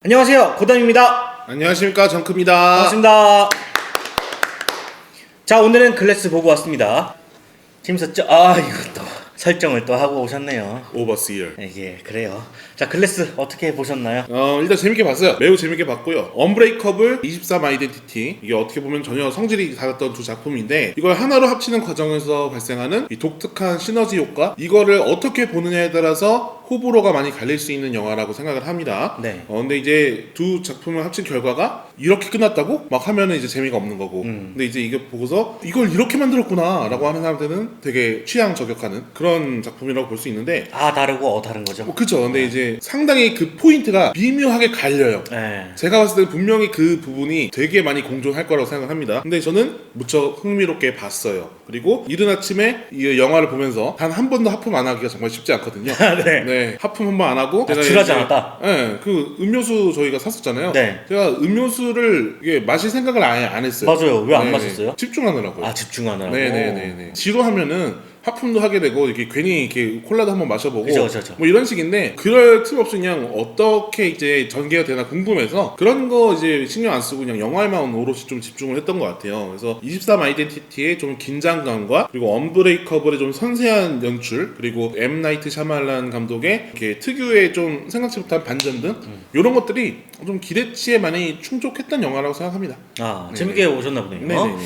안녕하세요, 고담입니다. 안녕하십니까, 정크입니다. 반갑습니다. 자, 오늘은 글래스 보고 왔습니다. 재밌었죠? 이것도 설정을 또 하고 오셨네요. 오버시어. 이게 그래요. 자, 글래스 어떻게 보셨나요? 일단 재밌게 봤어요. 매우 재밌게 봤고요. 언브레이커블 23 아이덴티티, 이게 어떻게 보면 전혀 성질이 다르던 두 작품인데 이걸 하나로 합치는 과정에서 발생하는 이 독특한 시너지 효과, 이거를 어떻게 보느냐에 따라서 호불호가 많이 갈릴 수 있는 영화라고 생각을 합니다. 네. 근데 이제 두 작품을 합친 결과가 이렇게 끝났다고? 막 하면은 이제 재미가 없는 거고. 근데 이제 이거 보고서 이걸 이렇게 만들었구나 라고 하는 사람들은 되게 취향 저격하는 그런 작품이라고 볼 수 있는데, 다르고 다른 거죠? 그쵸. 근데 이제 상당히 그 포인트가 미묘하게 갈려요. 네. 제가 봤을 때 분명히 그 부분이 되게 많이 공존할 거라고 생각합니다. 근데 저는 무척 흥미롭게 봤어요. 그리고 이른 아침에 이 영화를 보면서 단 한 번도 하품 안 하기가 정말 쉽지 않거든요. 네. 하품 한 번 안 하고 칠하지 않았다? 네, 그 음료수 저희가 샀었잖아요. 네. 제가 음료수를 이게 마실 생각을 아예 안 했어요. 맞아요. 왜 안 마셨어요? 집중하느라고요. 집중하느라고. 네네네. 지루하면은 하품도 하게 되고 이렇게 괜히 이렇게 콜라도 한번 마셔보고 그쵸. 뭐 이런 식인데, 그럴 틈 없이 그냥 어떻게 이제 전개가 되나 궁금해서 그런 거 이제 신경 안 쓰고 그냥 영화에만 오롯이 좀 집중을 했던 것 같아요. 그래서 23 아이덴티티의 좀 긴장감과 그리고 언브레이커블의 좀 섬세한 연출, 그리고 M 나이트 샤말란 감독의 이렇게 특유의 좀 생각지 못한 반전 등 이런 것들이 좀 기대치에 많이 충족했던 영화라고 생각합니다. 재밌게 오셨나 보네요. 네네네.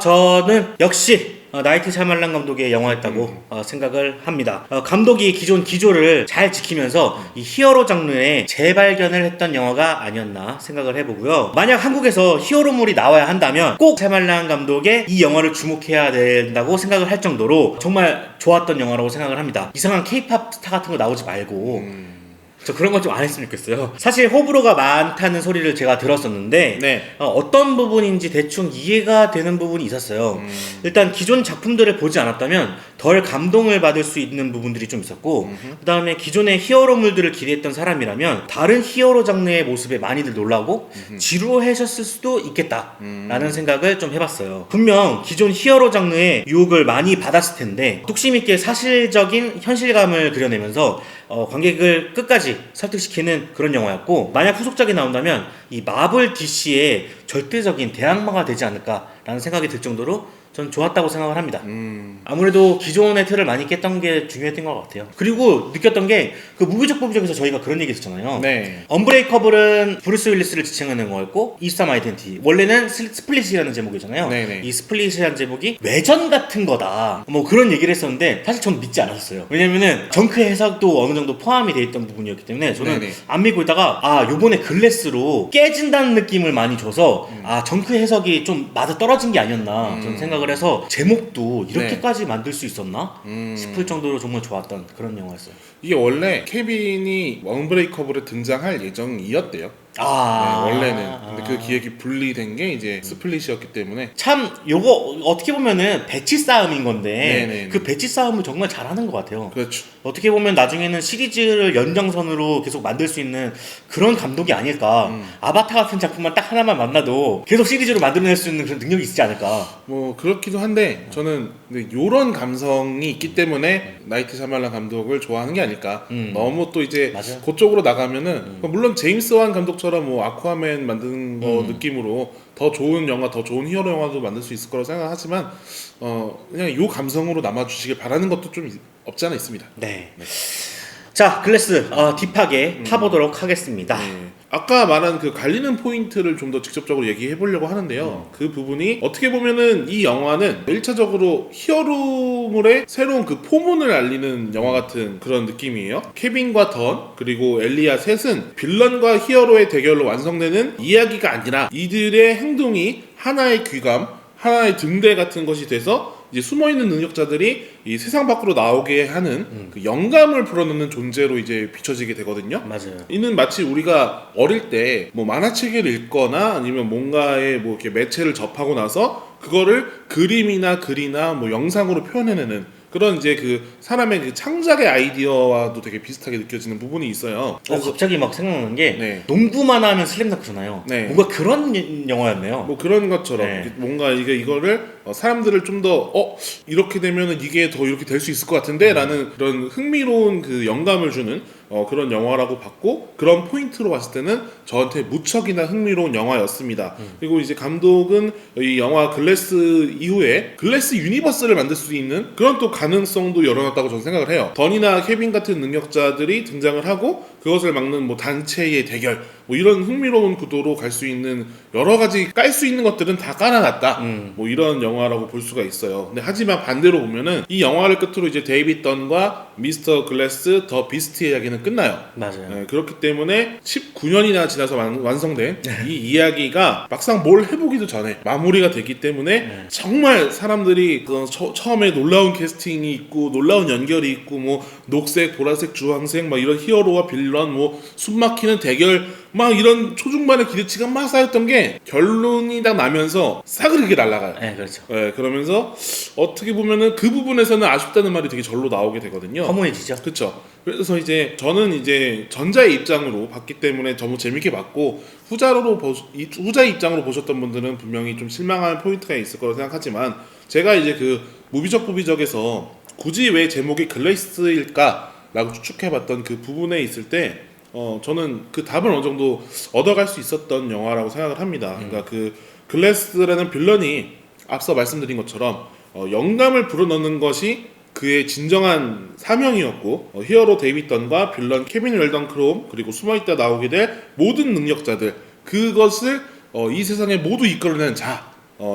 저는 역시 나이트 샤말란 감독의 영화였다고 생각을 합니다. 감독이 기존 기조를 잘 지키면서 이 히어로 장르의 재발견을 했던 영화가 아니었나 생각을 해보고요. 만약 한국에서 히어로물이 나와야 한다면 꼭 샤말란 감독의 이 영화를 주목해야 된다고 생각을 할 정도로 정말 좋았던 영화라고 생각을 합니다. 이상한 케이팝 스타 같은 거 나오지 말고 저 그런 거 좀 안 했으면 좋겠어요. 사실 호불호가 많다는 소리를 제가 들었었는데 네. 어떤 부분인지 대충 이해가 되는 부분이 있었어요. 일단 기존 작품들을 보지 않았다면 덜 감동을 받을 수 있는 부분들이 좀 있었고, 그 다음에 기존의 히어로물들을 기대했던 사람이라면 다른 히어로 장르의 모습에 많이들 놀라고 지루하셨을 수도 있겠다라는 생각을 좀 해봤어요. 분명 기존 히어로 장르의 유혹을 많이 받았을 텐데 뚝심 있게 사실적인 현실감을 그려내면서 관객을 끝까지 설득시키는 그런 영화였고, 만약 후속작이 나온다면 이 마블 DC의 절대적인 대항마가 되지 않을까라는 생각이 들 정도로 전 좋았다고 생각을 합니다. 아무래도 기존의 틀을 많이 깼던 게 중요했던 것 같아요. 그리고 느꼈던 게 그 무비적 보비적에서 저희가 그런 얘기 했었잖아요. 네. 언브레이커블은 브루스 윌리스를 지칭하는 거였고 23 아이덴티티 원래는 스플릿이라는 제목이잖아요. 네네. 이 스플릿이라는 제목이 외전 같은 거다 뭐 그런 얘기를 했었는데 사실 전 믿지 않았어요. 왜냐면은 정크 해석도 어느 정도 포함이 돼 있던 부분이었기 때문에 저는 네네. 안 믿고 있다가 요번에 글래스로 깨진다는 느낌을 많이 줘서 정크 해석이 좀 맞아 떨어진 게 아니었나 저는 생각을 해서 제목도 이렇게까지 만들 수 있었나 싶을 정도로 정말 좋았던 그런 영화였어요. 이게 원래 케빈이 언브레이커블에 등장할 예정이었대요. 네, 원래는. 근데 그 기획이 분리된 게 이제 스플릿이었기 때문에. 참 요거 어떻게 보면은 배치 싸움인 건데 네네네. 그 배치 싸움을 정말 잘하는 것 같아요. 그렇죠. 어떻게 보면 나중에는 시리즈를 연장선으로 계속 만들 수 있는 그런 감독이 아닐까. 아바타 같은 작품만 딱 하나만 만나도 계속 시리즈로 만들어낼 수 있는 그런 능력이 있지 않을까. 뭐 그렇기도 한데 저는 근데 요런 감성이 있기 때문에 나이트 샤말란 감독을 좋아하는 게 아닐까. 너무 또 이제 맞아요. 그쪽으로 나가면은 물론 제임스 완 감독처럼 뭐 아쿠아맨 만드는 거 느낌으로 더 좋은 영화, 더 좋은 히어로 영화도 만들 수 있을 거라고 생각하지만 그냥 요 감성으로 남아주시길 바라는 것도 좀 없지 않아 있습니다. 네. 자, 글래스 딥하게 파보도록 하겠습니다. 네. 아까 말한 그 갈리는 포인트를 좀 더 직접적으로 얘기해 보려고 하는데요. 그 부분이 어떻게 보면은 이 영화는 1차적으로 히어로물의 새로운 그 포문을 알리는 영화 같은 그런 느낌이에요. 케빈과 던 그리고 엘리아 셋은 빌런과 히어로의 대결로 완성되는 이야기가 아니라 이들의 행동이 하나의 귀감, 하나의 등대 같은 것이 돼서 이제 숨어있는 능력자들이 이 세상 밖으로 나오게 하는 그 영감을 불어넣는 존재로 이제 비춰지게 되거든요. 맞아요. 이는 마치 우리가 어릴 때 뭐 만화책을 읽거나 아니면 뭔가의 뭐 이렇게 매체를 접하고 나서 그거를 그림이나 글이나 뭐 영상으로 표현해내는 그런 이제 그 사람의 그 창작의 아이디어와도 되게 비슷하게 느껴지는 부분이 있어요. 갑자기 막 생각나는 게 네. 농구만 하면 슬램덩크잖아요. 네. 뭔가 그런 영화였네요. 뭐 그런 것처럼 네. 뭔가 이거를 사람들을 좀 더 이렇게 되면은 이게 더 이렇게 될 수 있을 것 같은데 라는 그런 흥미로운 그 영감을 주는 그런 영화라고 봤고 그런 포인트로 봤을 때는 저한테 무척이나 흥미로운 영화였습니다. 그리고 이제 감독은 이 영화 글래스 이후에 글래스 유니버스를 만들 수 있는 그런 또 가능성도 열어놨다고 저는 생각을 해요. 던이나 케빈 같은 능력자들이 등장을 하고 그것을 막는 뭐 단체의 대결 뭐 이런 흥미로운 구도로 갈 수 있는 여러 가지 깔 수 있는 것들은 다 깔아놨다. 뭐 이런 영화라고 볼 수가 있어요. 근데 하지만 반대로 보면은 이 영화를 끝으로 이제 데이빗 던과 미스터 글래스 더 비스트의 이야기는 끝나요. 맞아요. 네, 그렇기 때문에 19년이나 지나서 완성된 이 이야기가 막상 뭘 해보기도 전에 마무리가 됐기 때문에 정말 사람들이 처음에 놀라운 캐스팅이 있고 놀라운 연결이 있고 뭐 녹색, 보라색, 주황색 막 이런 히어로와 빌런 뭐 숨막히는 대결 막 이런 초중반의 기대치가 막 쌓였던 게 결론이 딱 나면서 싸그리게 날아가요. 네, 그렇죠. 네, 그러면서 어떻게 보면은 그 부분에서는 아쉽다는 말이 되게 절로 나오게 되거든요. 허무해지죠. 그렇죠. 그래서 이제 저는 이제 전자의 입장으로 봤기 때문에 너무 재밌게 봤고 후자의 입장으로 보셨던 분들은 분명히 좀 실망한 포인트가 있을 거라고 생각하지만 제가 이제 그 무비적에서 굳이 왜 제목이 글래스일까라고 추측해봤던 그 부분에 있을 때 저는 그 답을 어느 정도 얻어갈 수 있었던 영화라고 생각을 합니다. 그러니까 그 글래스라는 빌런이 앞서 말씀드린 것처럼 영감을 불어넣는 것이 그의 진정한 사명이었고 히어로 데이빗 던과 빌런 케빈 웰던 크롬 그리고 숨어있다 나오게 될 모든 능력자들 그것을 이 세상에 모두 이끌어내는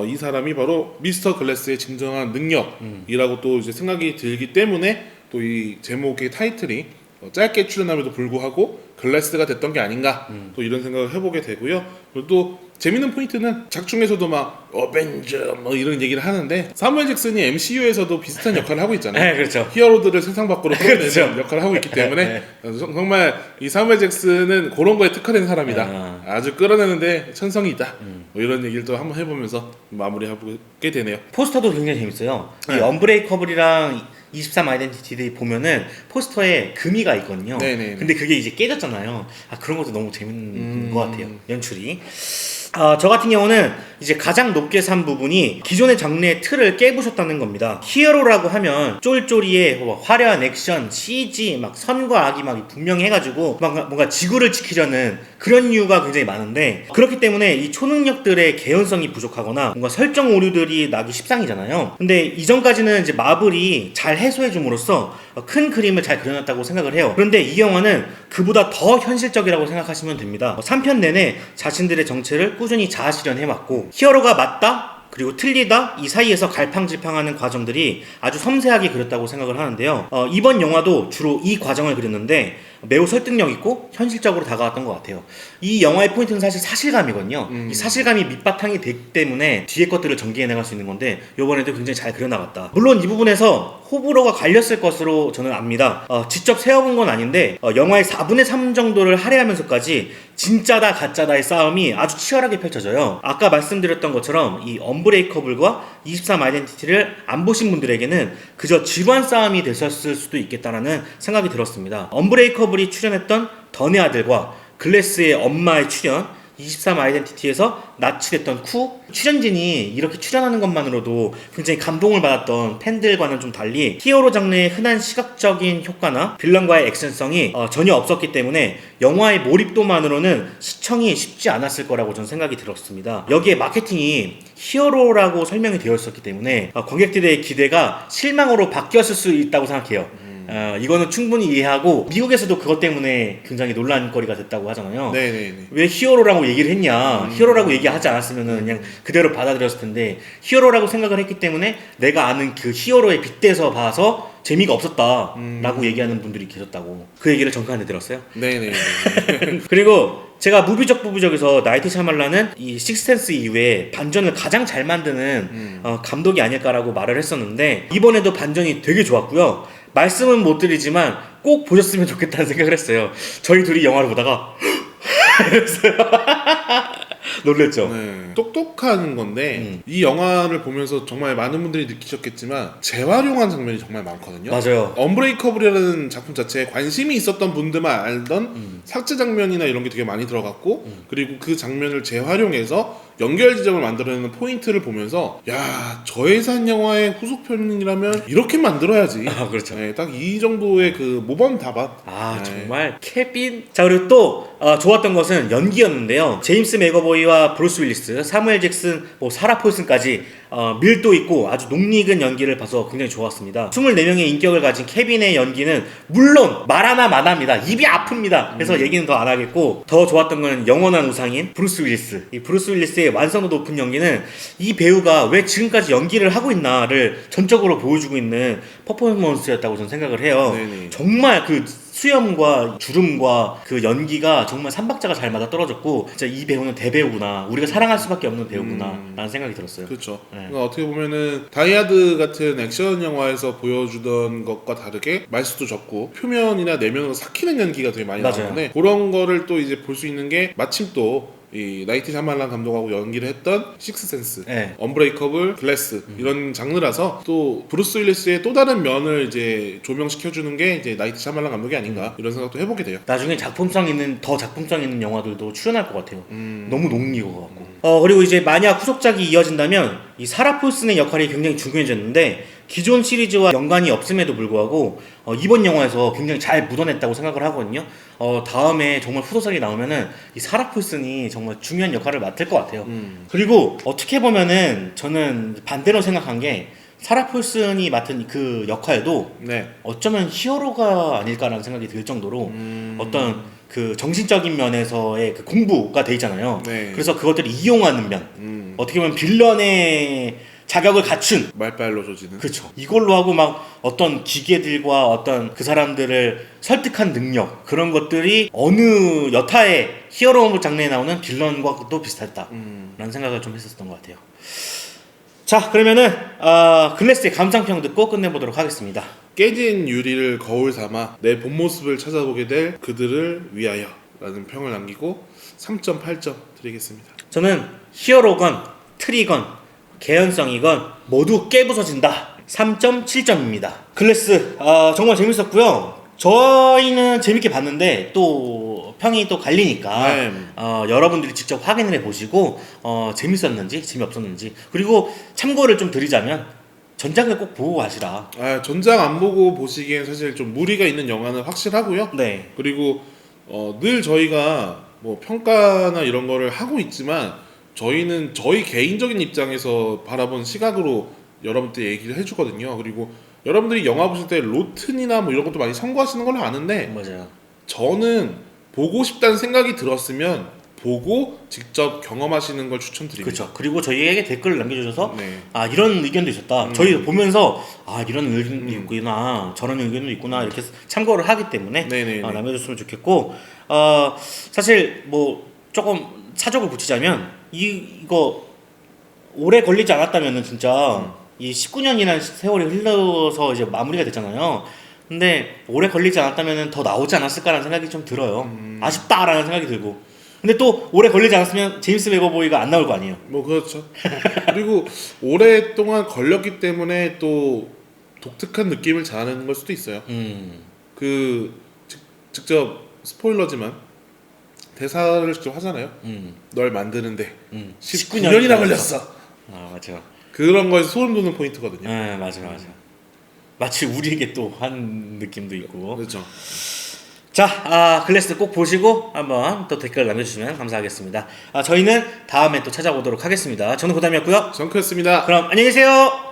이 사람이 바로 미스터 글래스의 진정한 능력이라고 또 이제 생각이 들기 때문에 또 이 제목의 타이틀이 짧게 출연함에도 불구하고 글래스가 됐던 게 아닌가 또 이런 생각을 해보게 되고요. 그리고 또 재밌는 포인트는 작중에서도 막 어벤져 뭐 이런 얘기를 하는데 사무엘 잭슨이 MCU에서도 비슷한 역할을 하고 있잖아요. 네, 그렇죠. 히어로들을 세상 밖으로 끌어내는 그렇죠. 역할을 하고 있기 때문에 정말 이 사무엘 잭슨은 그런 거에 특화된 사람이다. 아주 끌어내는데 천성이 있다. 뭐 이런 얘기를 또 한번 해보면서 마무리해보게 되네요. 포스터도 굉장히 재밌어요. 네. 이 언브레이커블이랑 23 아이덴티티들이 보면은 포스터에 금이가 있거든요. 네네네. 근데 그게 이제 깨졌잖아요. 그런 것도 너무 재밌는 것 같아요. 연출이. 저 같은 경우는 이제 가장 높게 산 부분이 기존의 장르의 틀을 깨부셨다는 겁니다. 히어로라고 하면 쫄쫄이의 화려한 액션, CG, 막 선과 악이 막 분명히 해가지고 뭔가 지구를 지키려는 그런 이유가 굉장히 많은데 그렇기 때문에 이 초능력들의 개연성이 부족하거나 뭔가 설정 오류들이 나기 십상이잖아요. 근데 이전까지는 이제 마블이 잘 해소해줌으로써 큰 그림을 잘 그려놨다고 생각을 해요. 그런데 이 영화는 그보다 더 현실적이라고 생각하시면 됩니다. 3편 내내 자신들의 정체를 꾸준히 자아 실현해왔고 히어로가 맞다 그리고 틀리다 이 사이에서 갈팡질팡하는 과정들이 아주 섬세하게 그렸다고 생각을 하는데요. 이번 영화도 주로 이 과정을 그렸는데 매우 설득력 있고 현실적으로 다가왔던 것 같아요. 이 영화의 포인트는 사실 사실감이거든요. 이 사실감이 밑바탕이 되기 때문에 뒤에 것들을 전개해나갈 수 있는 건데 이번에도 굉장히 잘 그려나갔다. 물론 이 부분에서 호불호가 갈렸을 것으로 저는 압니다. 직접 세워본 건 아닌데 영화의 4분의 3 정도를 할애하면서까지 진짜다 가짜다의 싸움이 아주 치열하게 펼쳐져요. 아까 말씀드렸던 것처럼 이 언브레이커블과 23 아이덴티티를 안 보신 분들에게는 그저 지루한 싸움이 되셨을 수도 있겠다라는 생각이 들었습니다. 언브레이커블이 출연했던 던의 아들과 글래스의 엄마의 출연 23 아이덴티티에서 납치됐던 쿠 출연진이 이렇게 출연하는 것만으로도 굉장히 감동을 받았던 팬들과는 좀 달리 히어로 장르의 흔한 시각적인 효과나 빌런과의 액션성이 전혀 없었기 때문에 영화의 몰입도만으로는 시청이 쉽지 않았을 거라고 저는 생각이 들었습니다. 여기에 마케팅이 히어로라고 설명이 되어 있었기 때문에 관객들의 기대가 실망으로 바뀌었을 수 있다고 생각해요. 이거는 충분히 이해하고 미국에서도 그것 때문에 굉장히 논란거리가 됐다고 하잖아요. 네네네. 왜 히어로라고 얘기를 했냐 히어로라고 얘기하지 않았으면 그냥 그대로 받아들였을 텐데 히어로라고 생각을 했기 때문에 내가 아는 그 히어로에 빗대서 봐서 재미가 없었다 라고 얘기하는 분들이 계셨다고 그 얘기를 정확하게 들었어요. 네네. 그리고 제가 무비적에서 나이트 샤말란은 이 식스센스 이후에 반전을 가장 잘 만드는 감독이 아닐까라고 말을 했었는데 이번에도 반전이 되게 좋았고요. 말씀은 못 드리지만 꼭 보셨으면 좋겠다는 생각을 했어요. 저희 둘이 영화를 보다가 이랬어요. 놀랬죠. 네. 똑똑한 건데 이 영화를 보면서 정말 많은 분들이 느끼셨겠지만 재활용한 장면이 정말 많거든요. 맞아요. 언브레이커블이라는 작품 자체에 관심이 있었던 분들만 알던 삭제 장면이나 이런 게 되게 많이 들어갔고 그리고 그 장면을 재활용해서 연결 지점을 만들어내는 포인트를 보면서 야, 저예산 영화의 후속편이라면 이렇게 만들어야지. 아, 그렇죠. 네, 딱 이 정도의 그 모범 답안. 아, 네. 정말 케빈. 자, 그리고 또 좋았던 것은 연기였는데요. 제임스 맥어보이와 브루스 윌리스, 사무엘 잭슨, 뭐 사라 폴슨까지 밀도 있고 아주 녹익은 연기를 봐서 굉장히 좋았습니다. 24명의 인격을 가진 케빈의 연기는 물론 말 하나 마나입니다. 입이 아픕니다. 그래서 얘기는 더 안 하겠고, 더 좋았던 건 영원한 우상인 브루스 윌리스. 이 브루스 윌리스의 완성도 높은 연기는 이 배우가 왜 지금까지 연기를 하고 있나를 전적으로 보여주고 있는 퍼포먼스였다고 저는 생각을 해요. 네네. 정말 그 수염과 주름과 그 연기가 정말 삼박자가 잘 맞아 떨어졌고, 진짜 이 배우는 대배우구나, 우리가 사랑할 수밖에 없는 배우구나 라는 생각이 들었어요. 그렇죠. 네. 그러니까 어떻게 보면은 다이하드 같은 액션 영화에서 보여주던 것과 다르게 말수도 적고 표면이나 내면으로 삭히는 연기가 되게 많이 맞아요. 나오는데, 그런 거를 또 이제 볼 수 있는 게 마침 또 이 나이트 샤말란 감독하고 연기를 했던 식스센스, 네. 언브레이커블, 글래스 이런 장르라서 또 브루스 윌리스의 또 다른 면을 이제 조명시켜주는 게 이제 나이트 샤말란 감독이 아닌가 이런 생각도 해보게 돼요. 나중에 작품성 있는 영화들도 출연할 것 같아요. 너무 녹익은 것 같고. 그리고 이제 만약 후속작이 이어진다면 이 사라 폴슨의 역할이 굉장히 중요해졌는데, 기존 시리즈와 연관이 없음에도 불구하고 이번 영화에서 굉장히 잘 묻어냈다고 생각을 하거든요. 다음에 정말 후속작이 나오면은 이 사라 폴슨이 정말 중요한 역할을 맡을 것 같아요. 그리고 어떻게 보면은 저는 반대로 생각한 게, 사라 폴슨이 맡은 그 역할도 네. 어쩌면 히어로가 아닐까라는 생각이 들 정도로 어떤 그 정신적인 면에서의 그 공부가 돼 있잖아요. 네. 그래서 그것들을 이용하는 면, 어떻게 보면 빌런의 자격을 갖춘, 말빨로 조지는. 그렇죠. 이걸로 하고 막 어떤 기계들과 어떤 그 사람들을 설득한 능력, 그런 것들이 어느 여타의 히어로 장르에 나오는 빌런과도 비슷했다라는 생각을 좀 했었던 것 같아요. 자, 그러면은 글래스의 감상평 듣고 끝내보도록 하겠습니다. 깨진 유리를 거울 삼아 내 본 모습을 찾아보게 될 그들을 위하여 라는 평을 남기고 3.8점 드리겠습니다. 저는 히어로건 트리건 개연성이건 모두 깨부서진다, 3.7점입니다. 글래스 정말 재밌었고요. 저희는 재밌게 봤는데 또 평이 또 갈리니까 네. 여러분들이 직접 확인을 해보시고 재밌었는지 재미없었는지, 그리고 참고를 좀 드리자면 전작을 꼭 보고 가시라. 전작 안 보고 보시기엔 사실 좀 무리가 있는 영화는 확실하고요. 네. 그리고 늘 저희가 뭐 평가나 이런 거를 하고 있지만, 저희는 저희 개인적인 입장에서 바라본 시각으로 여러분들 얘기를 해주거든요. 그리고 여러분들이 영화 보실 때 로튼이나 뭐 이런 것도 많이 참고하시는 걸로 아는데, 맞아요. 저는 보고 싶다는 생각이 들었으면 보고 직접 경험하시는 걸 추천드립니다. 그렇죠. 그리고 저희에게 댓글을 남겨주셔서 네. 이런 의견도 있었다. 저희 보면서 이런 의견도 있구나, 저런 의견도 있구나, 이렇게 참고를 하기 때문에 네네네. 남겨줬으면 좋겠고, 사실 뭐 조금 사족을 붙이자면 이거 오래 걸리지 않았다면은 진짜 이 19년이라는 세월이 흘러서 이제 마무리가 됐잖아요. 근데 오래 걸리지 않았다면은 더 나오지 않았을까라는 생각이 좀 들어요. 아쉽다라는 생각이 들고. 근데 또 오래 걸리지 않았으면 제임스 맥어보이가 안 나올 거 아니에요. 뭐 그렇죠. 그리고 오랫동안 걸렸기 때문에 또 독특한 느낌을 자아내는 걸 수도 있어요. 직접 스포일러지만 대사를 직접 하잖아요. 널 만드는데 19년이나 걸렸어. 맞죠. 그런 거에서 소름 돋는 포인트거든요. 네, 맞아. 마치 우리에게 또 한 느낌도 있고. 그렇죠. 자, 글래스 꼭 보시고 한번 또 댓글 남겨주시면 감사하겠습니다. 저희는 다음에 또 찾아오도록 하겠습니다. 저는 고담이었고요. 정크였습니다. 그럼 안녕히 계세요.